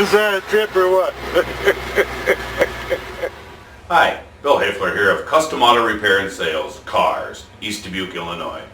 Is that a tip or what? Hi, Bill Hafler here of Custom Auto Repair and Sales, Cars, East Dubuque, Illinois.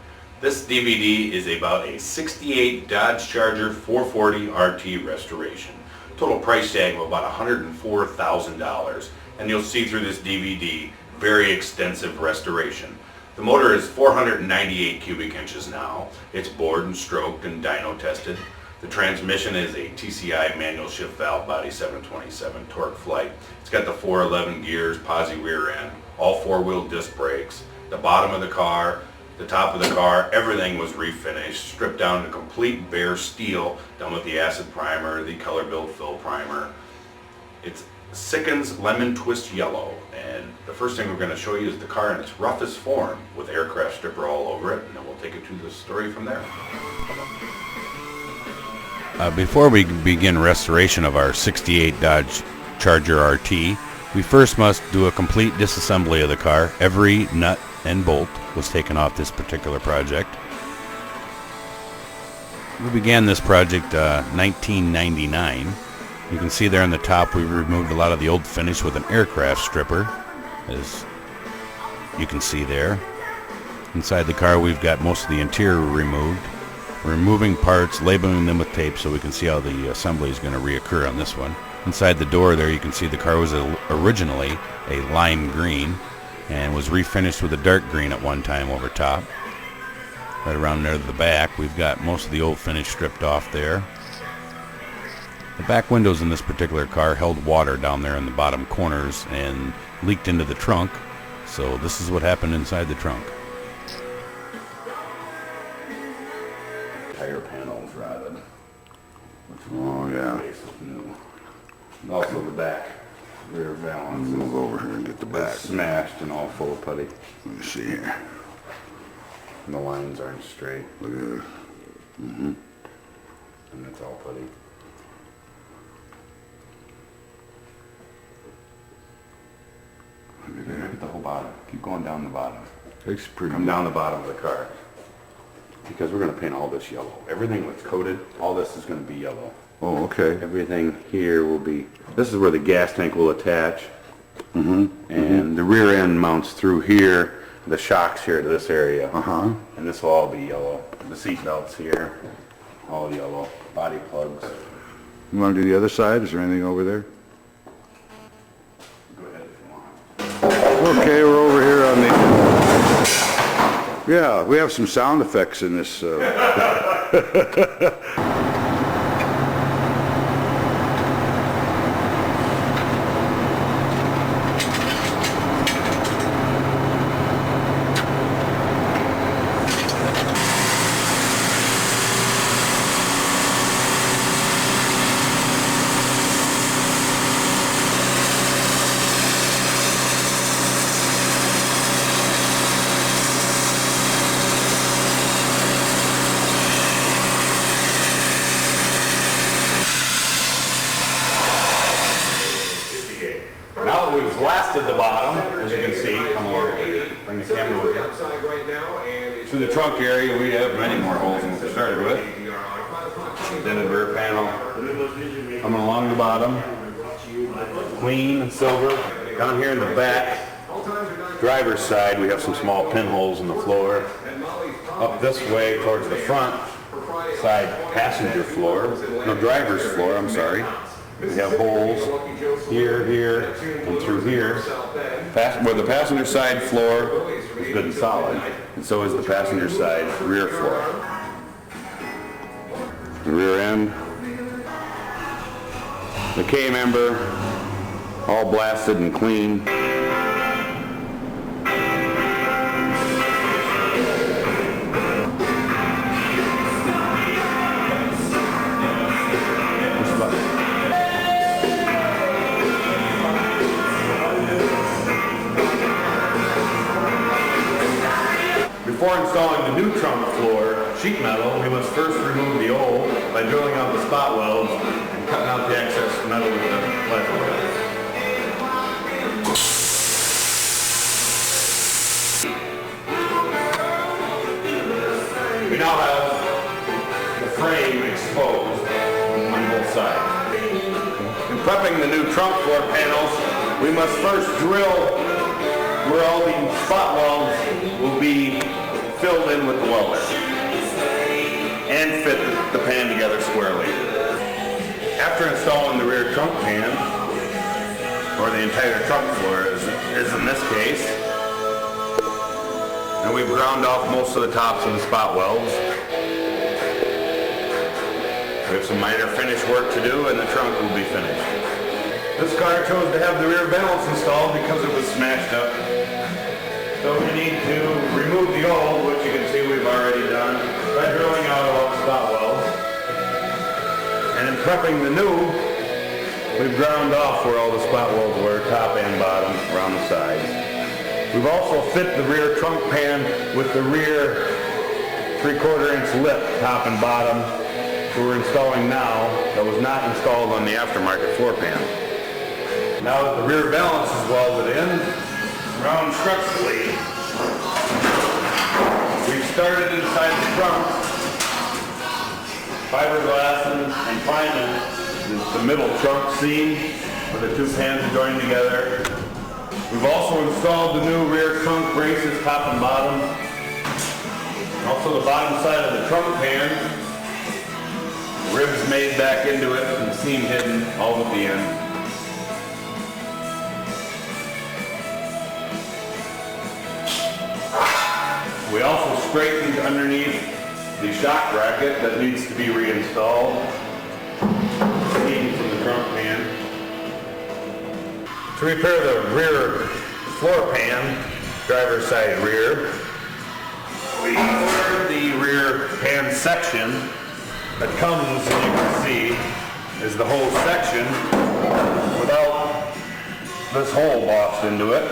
This DVD is about a 68 Dodge Charger 440 RT restoration. Total price tag of about $104,000. And you'll see through this DVD, very extensive restoration. The motor is 498 cubic inches now. It's bored and stroked and dyno tested. The transmission is a TCI manual shift valve body 727 torque flight. It's got the 411 gears, posi rear end, all four-wheel disc brakes. The bottom of the car, the top of the car, everything was refinished, stripped down to complete bare steel, done with the acid primer, the color build fill primer. It's Sickens Lemon Twist Yellow, and the first thing we're going to show you is the car in its roughest form with aircraft stripper all over it, and then we'll take it to the story from there. Before we begin restoration of our 68 Dodge Charger RT, we first must do a complete disassembly of the car. Every nut and bolt was taken off this particular project. We began this project 1999. You can see there on the top we removed a lot of the old finish with an aircraft stripper, as you can see there. Inside the car we've got most of the interior removed. We're removing parts, labeling them with tape so we can see how the assembly is going to reoccur on this one. Inside the door there you can see the car was originally a lime green and was refinished with a dark green at one time over top. Right around there to the back we've got most of the old finish stripped off there. The back windows in this particular car held water down there in the bottom corners and leaked into the trunk, so this is what happened inside the trunk. Tire panels rotted. Oh, yeah. And also the back rear valance. Move over here and get the back. Smashed and all full of putty. Let me see here. And the lines aren't straight. Look at this. Mm-hmm. And it's all putty. Look at that. Look at the whole bottom. Keep going down the bottom. It's pretty. Come down the bottom of the car. Because we're going to paint all this yellow. Everything that's coated, all this is going to be yellow. Oh, okay. Everything here will be, this is where the gas tank will attach. Mm-hmm. And the rear end mounts through here, the shocks here to this area. Uh-huh. And this will all be yellow. The seat belts here, all yellow. Body plugs. You want to do the other side? Is there anything over there? Go ahead if you want. Okay, we're over here on the... Yeah, we have some sound effects in this. Now that we've blasted the bottom, as you can see, come over, bring the camera with you. Through the trunk area, we have many more holes than we started with. Dented rear panel, coming along the bottom, clean and silver. Down here in the back, driver's side, we have some small pinholes in the floor. Up this way towards the front side passenger floor, no, driver's floor, I'm sorry. We have holes here, here, and through here. Where the passenger side floor is good and solid, and so is the passenger side rear floor. The rear end, the K-member, all blasted and clean. Before installing the new trunk floor, sheet metal, we must first remove the old by drilling out the spot welds and cutting out the excess metal with the plasma cutter. We now have the frame exposed. sides. In prepping the new trunk floor panels, we must first drill where all the spot welds will be filled in with the welder and fit the pan together squarely. After installing the rear trunk pan, or the entire trunk floor is in this case, and we've ground off most of the tops of the spot welds. We have some minor finish work to do and the trunk will be finished. This car chose to have the rear valance installed because it was smashed up. So we need to remove the old, which you can see we've already done, by drilling out all the spot welds. And in prepping the new, we've ground off where all the spot welds were, top and bottom, around the sides. We've also fit the rear trunk pan with the rear 3/4 inch lip, top and bottom, that we're installing now, that was not installed on the aftermarket floor pan. Now that the rear valance is welded in, round structurally, we've started inside the trunk, fiberglassing and priming the middle trunk seam where the two pans are joined together. We've also installed the new rear trunk braces, top and bottom. And also the bottom side of the trunk pan, ribs made back into it and the seam hidden all at the end. We also straightened underneath the shock bracket that needs to be reinstalled. Steam from the trunk pan. To repair the rear floor pan, driver's side rear, we ordered the rear pan section that comes, as you can see, is the whole section without this hole bossed into it.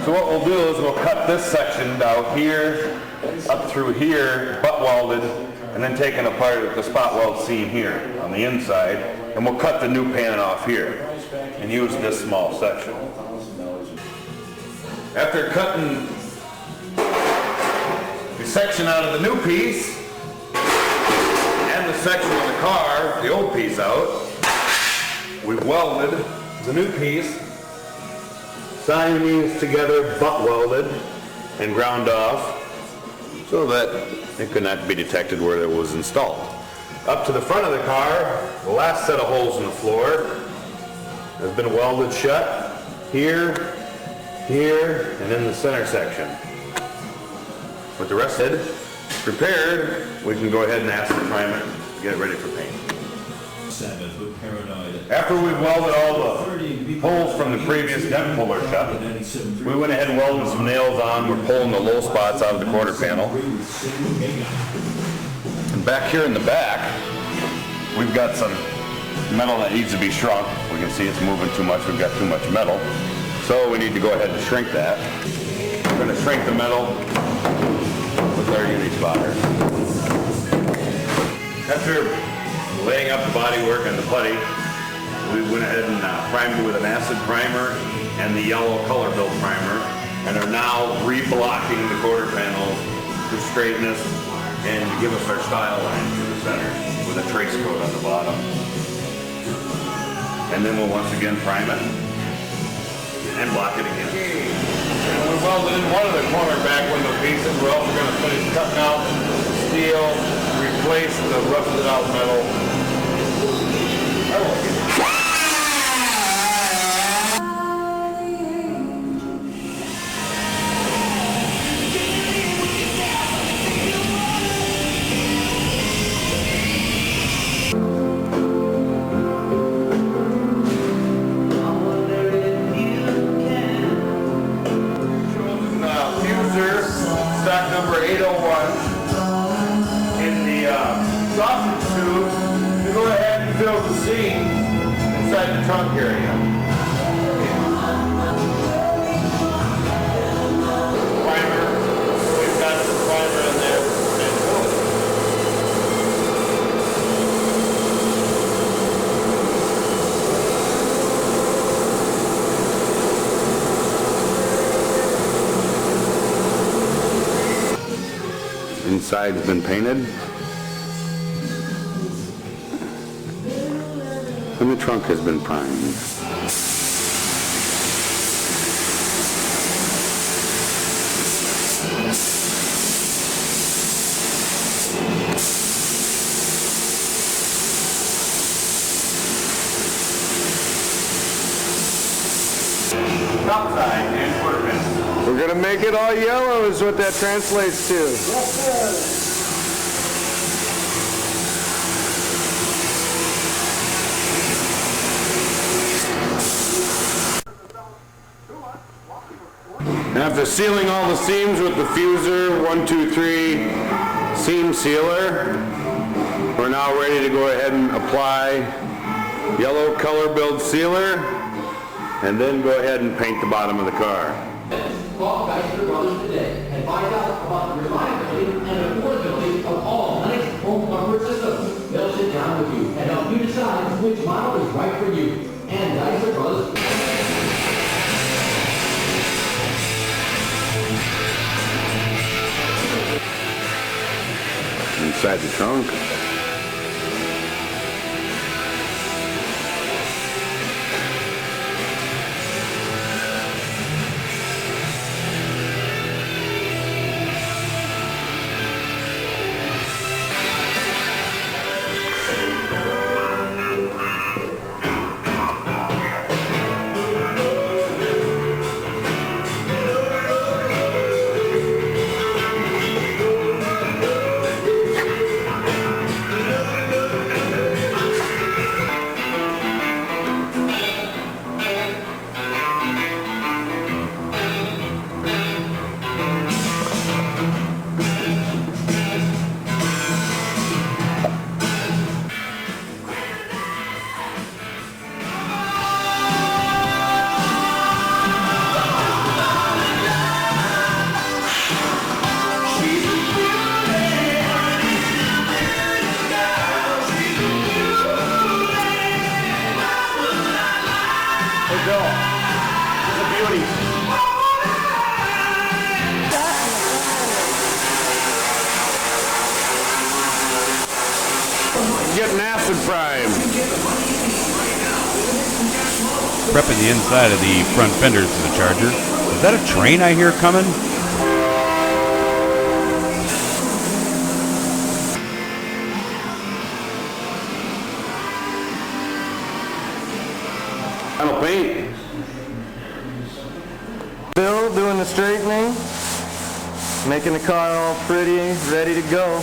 So what we'll do is we'll cut this section down here, up through here, butt welded, and then taking apart the spot weld seam here on the inside, and we'll cut the new pan off here and use this small section. After cutting the section out of the new piece and the section of the car, the old piece out, we've welded the new piece, Siamese together, butt welded and ground off so that it could not be detected where it was installed. Up to the front of the car, the last set of holes in the floor has been welded shut here, here, and in the center section. With the rest of it prepared, we can go ahead and acid prime it and get it ready for paint. After we've welded all the holes from the previous dent puller shut, we went ahead and welded some nails on. We're pulling the low spots out of the quarter panel. And back here in the back, we've got some metal that needs to be shrunk. We can see it's moving too much. We've got too much metal. So we need to go ahead and shrink that. We're going to shrink the metal with our uni spotter. After laying up the bodywork and the putty, we went ahead and primed it with an acid primer and the yellow color build primer, and are now reblocking the quarter panel to straighten us and to give us our style line through the center with a trace coat on the bottom. And then we'll once again prime it and block it again. And we welded in one of the corner back window pieces. We're also going to finish cutting out the steel, replace the rusted out metal. Stock number 801 in the sausage tube to go ahead and fill the seam inside the trunk area. Primer, we've got the primer in there. Inside's been painted. And the trunk has been primed. Top side and quarter inch. We're gonna make it all yellow is what that translates to. Yes, sir. After sealing all the seams with the fuser 1, 2, 3 seam sealer, we're now ready to go ahead and apply yellow color build sealer and then go ahead and paint the bottom of the car. Call Geisler Brothers today and find out about the reliability and affordability of all Lennox home comfort systems. They'll sit down with you and help you decide which model is right for you. And Geisler Brothers. Inside the trunk. Getting acid prime. Prepping the inside of the front fenders of the Charger. Is that a train I hear coming? Final paint. Bill doing the straightening, making the car all pretty, ready to go.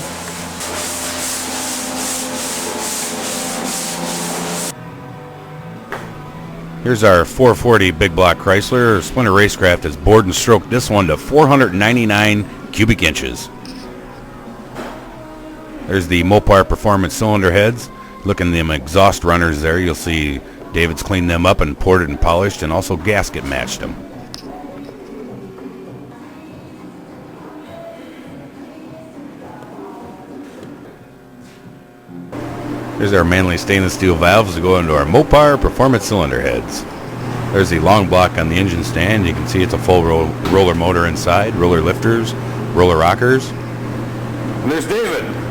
Here's our 440 big block Chrysler. Splinter Racecraft has bored and stroked this one to 499 cubic inches. There's the Mopar Performance cylinder heads. Look in them exhaust runners there. You'll see David's cleaned them up and poured it and polished and also gasket matched them. Here's our Manley stainless steel valves to go into our Mopar Performance cylinder heads. There's the long block on the engine stand. You can see it's a full roller motor inside, roller lifters, roller rockers. And there's David.